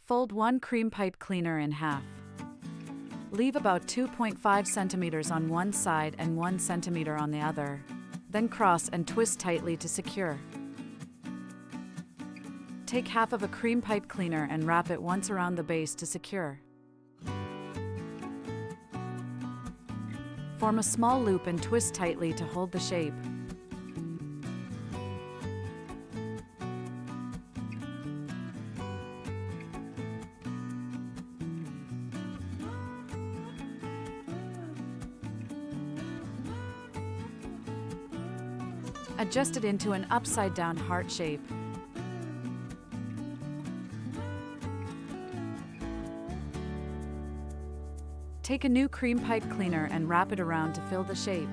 Fold one cream pipe cleaner in half. Leave about 2.5 centimeters on one side and 1 centimeter on the other. Then cross and twist tightly to secure. Take half of a cream pipe cleaner and wrap it once around the base to secure. Form a small loop and twist tightly to hold the shape. Adjust it into an upside-down heart shape. Take a new cream pipe cleaner and wrap it around to fill the shape.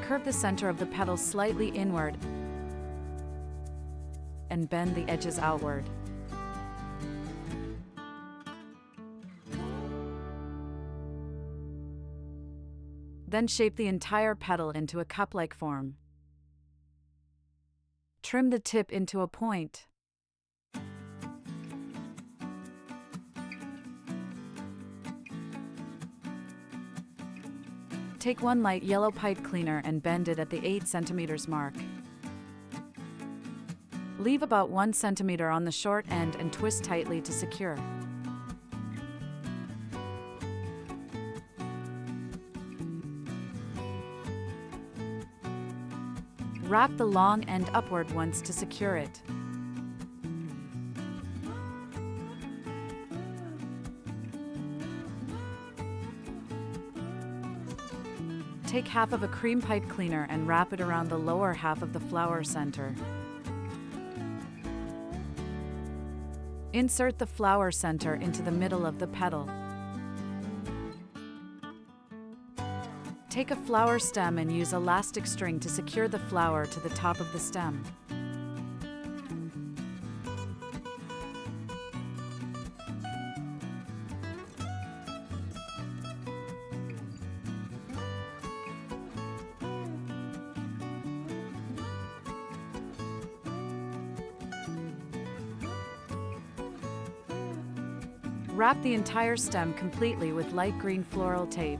Curve the center of the petal slightly inward and bend the edges outward. Then shape the entire petal into a cup-like form. Trim the tip into a point. Take one light yellow pipe cleaner and bend it at the 8 centimeters mark. Leave about 1 centimeter on the short end and twist tightly to secure. Wrap the long end upward once to secure it. Take half of a cream pipe cleaner and wrap it around the lower half of the flower center. Insert the flower center into the middle of the petal. Take a flower stem and use elastic string to secure the flower to the top of the stem. Wrap the entire stem completely with light green floral tape.